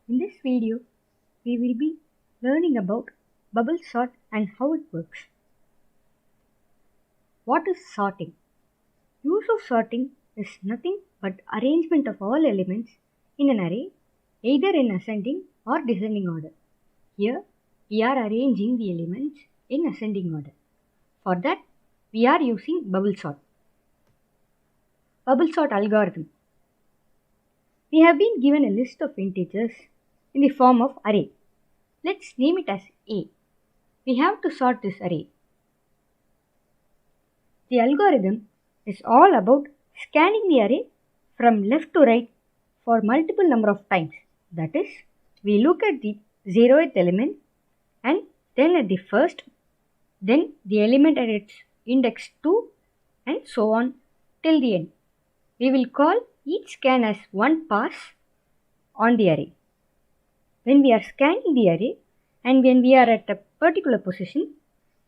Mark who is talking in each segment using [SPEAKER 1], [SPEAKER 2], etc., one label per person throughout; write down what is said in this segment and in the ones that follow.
[SPEAKER 1] In this video, we will be learning about bubble sort and how it works. What is sorting? Use of sorting is nothing but arrangement of all elements in an array either in ascending or descending order. Here, we are arranging the elements in ascending order. For that, we are using bubble sort. Bubble sort algorithm. We have been given a list of integers in the form of array. Let's name it as A. We have to sort this array. The algorithm is all about scanning the array from left to right for multiple number of times. That is, we look at the 0th element and then at the first, then the element at its index 2 and so on till the end. We will call each scan as one pass on the array. When we are scanning the array and when we are at a particular position,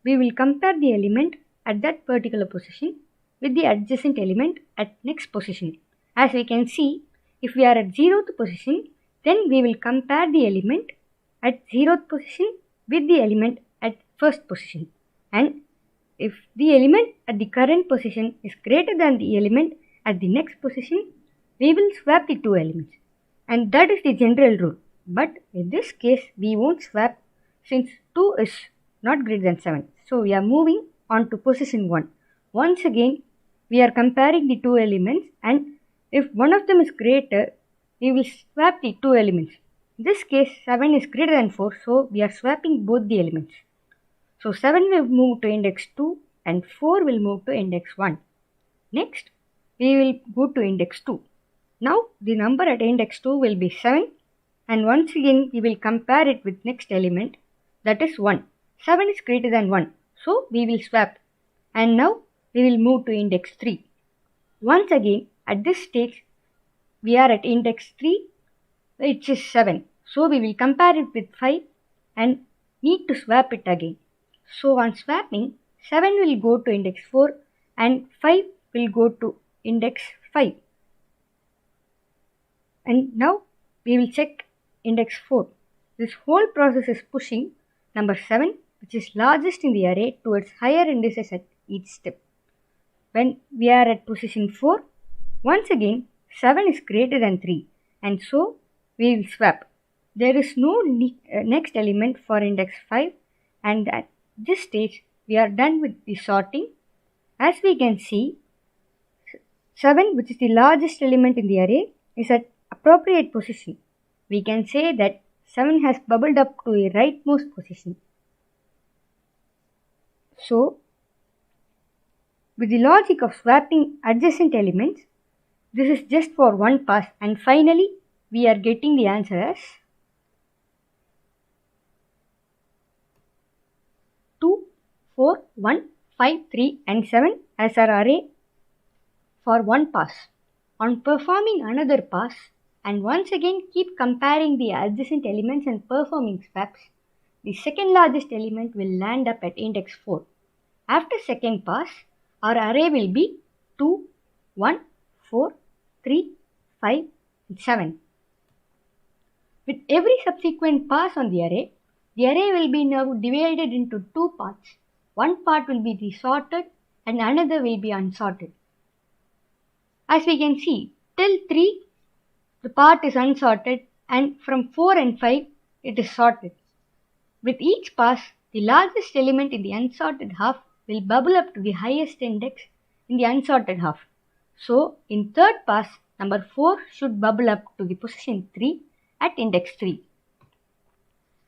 [SPEAKER 1] we will compare the element at that particular position with the adjacent element at next position. As we can see, if we are at 0th position, then we will compare the element at 0th position with the element at first position. And if the element at the current position is greater than the element at the next position, we will swap the two elements. And that is the general rule. But in this case, we won't swap since 2 is not greater than 7. So we are moving on to position 1. Once again, we are comparing the two elements, and if one of them is greater, we will swap the two elements. In this case, 7 is greater than 4, so we are swapping both the elements. So 7 will move to index 2 and 4 will move to index 1. Next, we will go to index 2. Now the number at index 2 will be 7, and once again we will compare it with next element, that is 1. 7 is greater than 1, so we will swap, and now we will move to index 3. Once again at this stage we are at index 3, which is 7, so we will compare it with 5 and need to swap it again. So on swapping, 7 will go to index 4 and 5 will go to index 5. And now we will check index 4. This whole process is pushing number 7, which is largest in the array, towards higher indices at each step. When we are at position 4, once again 7 is greater than 3, and so we will swap. There is no next element for index 5, and at this stage we are done with the sorting. As we can see, 7, which is the largest element in the array, is at appropriate position. We can say that 7 has bubbled up to a rightmost position. So, with the logic of swapping adjacent elements, this is just for one pass, and finally we are getting the answer as 2, 4, 1, 5, 3 and 7 as our array for one pass. On performing another pass, and once again keep comparing the adjacent elements and performing swaps, the second largest element will land up at index 4. After second pass, our array will be 2, 1, 4, 3, 5, and 7. With every subsequent pass on the array will be now divided into two parts. One part will be the sorted and another will be unsorted. As we can see, till 3 the part is unsorted, and from 4 and 5 it is sorted. With each pass, the largest element in the unsorted half will bubble up to the highest index in the unsorted half. So, in third pass, number 4 should bubble up to the position 3 at index 3.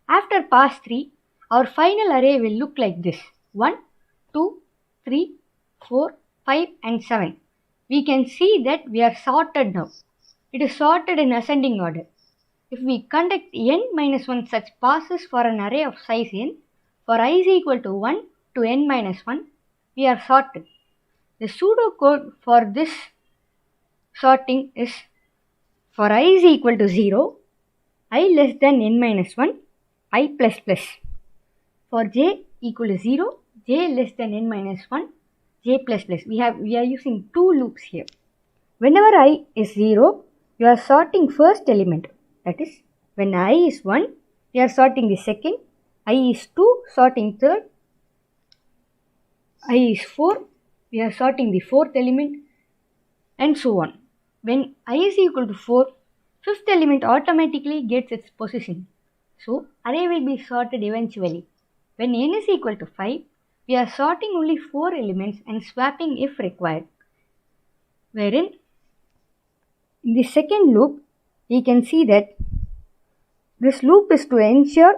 [SPEAKER 1] After pass 3, our final array will look like this: 1, 2, 3, 4, 5 and 7. We can see that we are sorted now. It is sorted in ascending order. If we conduct n-1 such passes for an array of size n, for I is equal to 1 to n-1, we are sorted. The pseudocode for this sorting is: for I is equal to 0, I less than n-1, I plus plus. For j equal to 0, j less than n-1, j plus plus. We are using two loops here. Whenever I is 0, you are sorting first element, that is When I is 1, we are sorting the second. I is 2, sorting third. I is 4, we are sorting the fourth element, and so on. When I is equal to 4, fifth element automatically gets its position. So array will be sorted eventually. When n is equal to 5, we are sorting only 4 elements and swapping if required. Wherein in the second loop, we can see that this loop is to ensure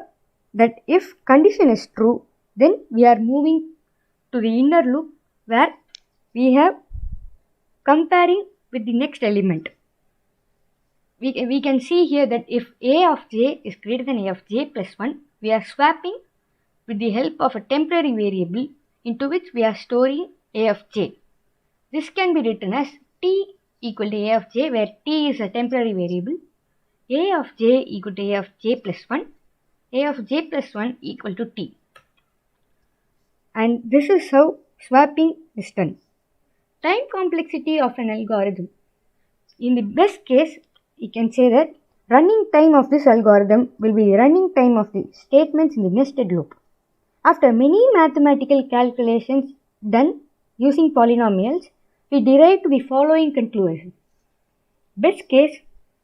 [SPEAKER 1] that if condition is true, then we are moving to the inner loop where we have comparing with the next element. We can see here that if a of j is greater than a of j plus 1, we are swapping with the help of a temporary variable into which we are storing a of j. This can be written as t equal to a of j, where t is a temporary variable, a of j equal to a of j plus 1, a of j plus 1 equal to t. And this is how swapping is done. Time complexity of an algorithm. In the best case, you can say that running time of this algorithm will be the running time of the statements in the nested loop. After many mathematical calculations done using polynomials, we derive to the following conclusion. Best case,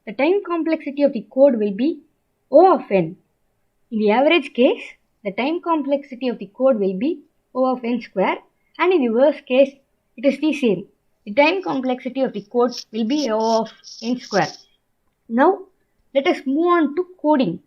[SPEAKER 1] the time complexity of the code will be O of n. In the average case, the time complexity of the code will be O of n square, and in the worst case, it is the same. The time complexity of the code will be O of n square. Now, let us move on to coding.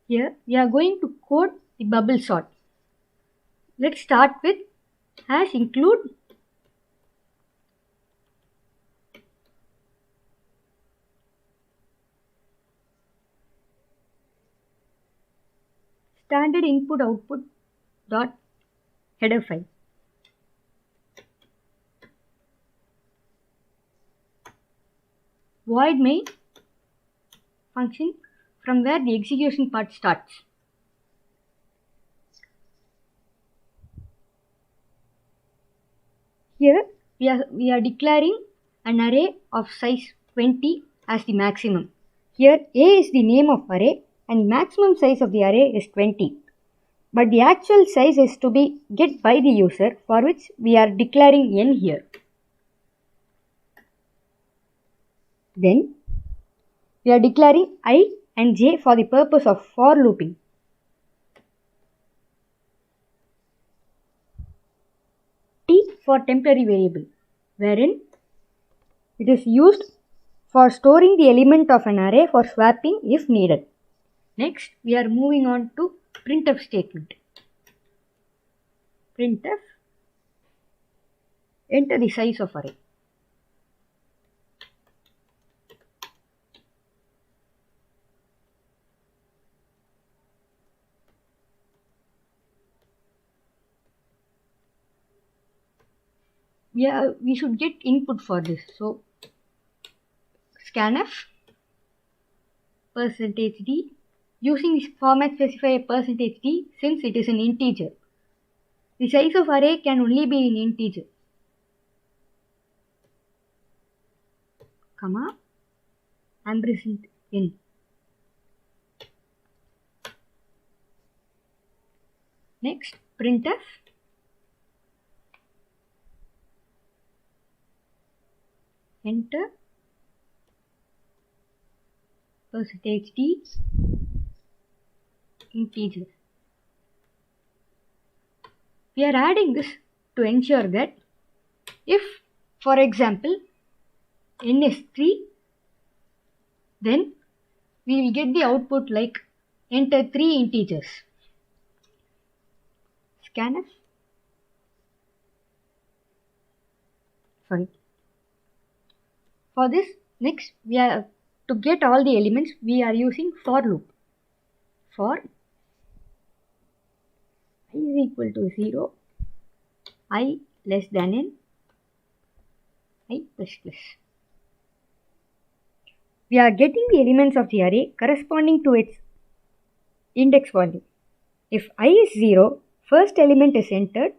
[SPEAKER 1] Here, we are going to code the bubble sort. Let's start with hash include standard input output dot header file. Void main function from where the execution part starts. Here we are declaring an array of size 20 as the maximum. Here A is the name of array and maximum size of the array is 20. But the actual size is to be get by the user, for which we are declaring n here. Then we are declaring I and j for the purpose of for looping. T for temporary variable, wherein it is used for storing the element of an array for swapping if needed. Next, we are moving on to printf statement. Printf, enter the size of array. We should get input for this. So scanf %d, using this format specify a %d since it is an integer. The size of array can only be in integer. Comma ampersand n. Next, printf enter %d integer. We are adding this to ensure that if, for example, n is 3, then we will get the output like enter 3 integers. Scanf. For this, next we are to get all the elements, we are using for loop. For I is equal to 0, I less than n, I plus plus. We are getting the elements of the array corresponding to its index value. If I is 0, first element is entered.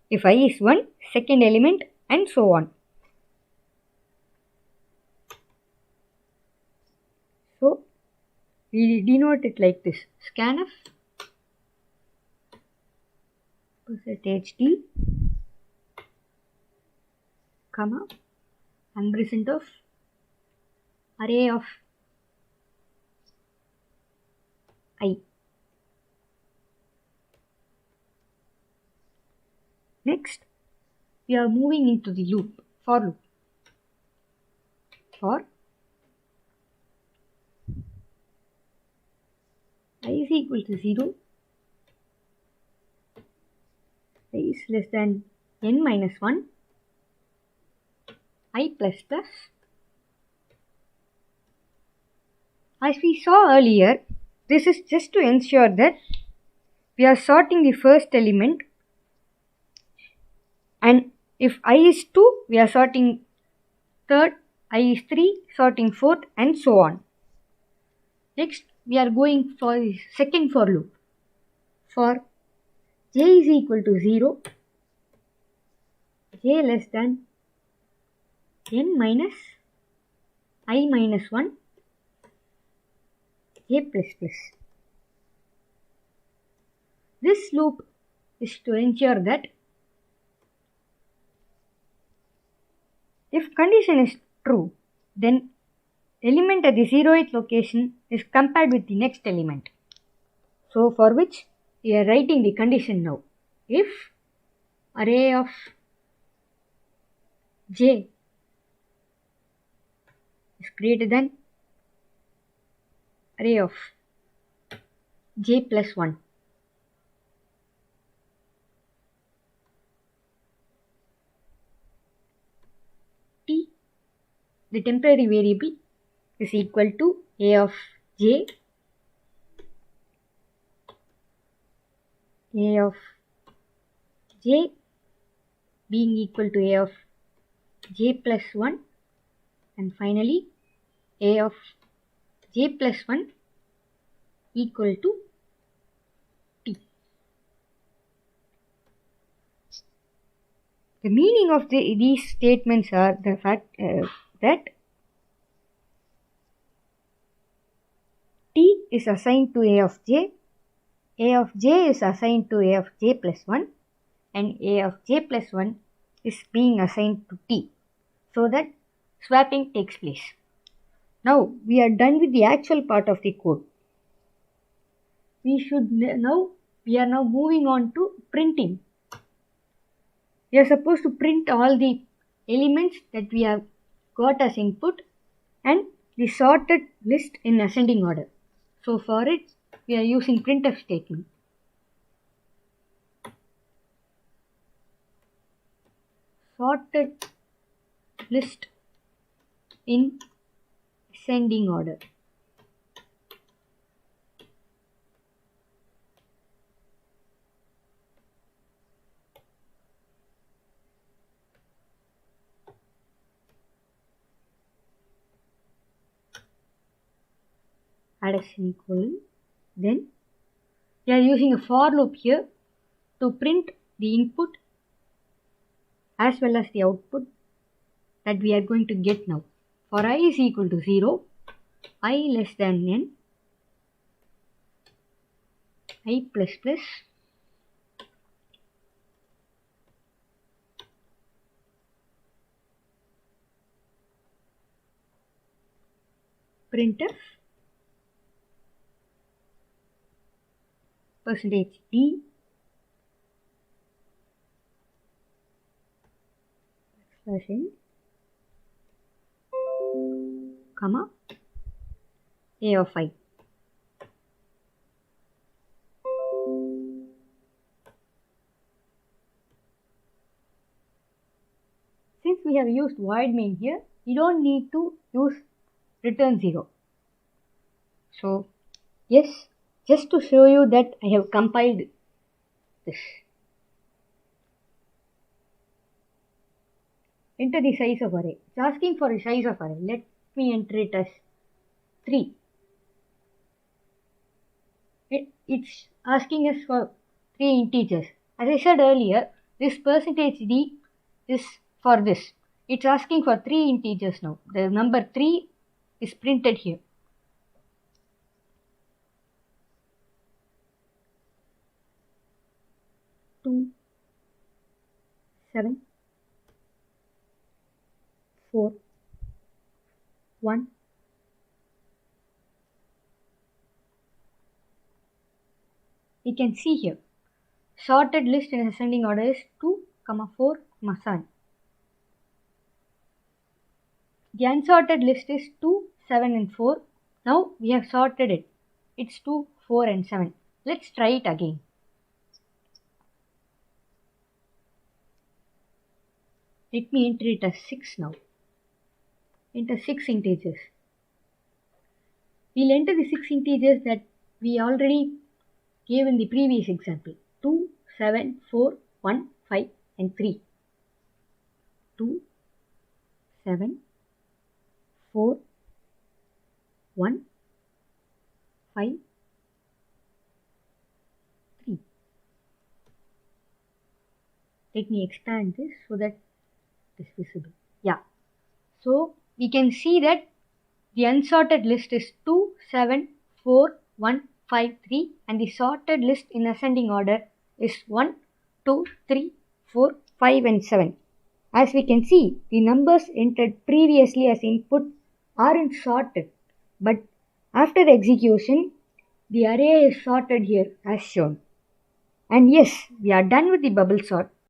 [SPEAKER 1] If I is 1, second element, and so on. So, we denote it like this. Scanf percentage %d, comma, ampersand of array of I. Next, we are moving into the loop, for loop. For I is equal to 0, I is less than n minus 1, I plus plus. As we saw earlier, this is just to ensure that we are sorting the first element, and if I is 2, we are sorting third, I is 3, sorting fourth, and so on. Next, we are going for the second for loop. For j is equal to 0, j less than n minus I minus 1, j plus plus. This loop is to ensure that if condition is true, then element at the 0th location is compared with the next element. So for which we are writing the condition now. If array of j is greater than array of j plus 1, t, the temporary variable, is equal to a of j, a of j being equal to a of j plus 1, and finally a of j plus 1 equal to t. The meaning of these statements are the fact that t is assigned to a of j is assigned to a of j plus 1, and a of j plus 1 is being assigned to t, so that swapping takes place. Now we are done with the actual part of the code. We are now moving on to printing. We are supposed to print all the elements that we have got as input and the sorted list in ascending order. So for it, we are using printf statement. Sorted list in ascending order. Add a semicolon. Then we are using a for loop here to print the input as well as the output that we are going to get now. For I is equal to 0, I less than n, I plus plus, printf percentage d slash n, comma, a of I. Since we have used void main here, we don't need to use return 0. So yes, just to show you that I have compiled this. enter the size of array. It's asking for the size of array. Let me enter it as 3. It's asking us for 3 integers. As I said earlier, this percentage %d is for this. It's asking for 3 integers now. The number 3 is printed here. Two, 7, 4, 1. We can see here sorted list in ascending order is 2, 4, 7. The unsorted list is 2, 7 and 4. Now we have sorted it. It's 2, 4 and 7. Let's try it again. Let me enter it as 6 now. Enter 6 integers. We'll enter the 6 integers that we already gave in the previous example. 2, 7, 4, 1, 5 and 3. 2, 7, 4, 1, 5, 3. Let me expand this so that it is visible. Yeah. So we can see that the unsorted list is 2, 7, 4, 1, 5, 3 and the sorted list in ascending order is 1, 2, 3, 4, 5 and 7. As we can see, the numbers entered previously as input aren't sorted, but after execution, the array is sorted here as shown. And yes, we are done with the bubble sort.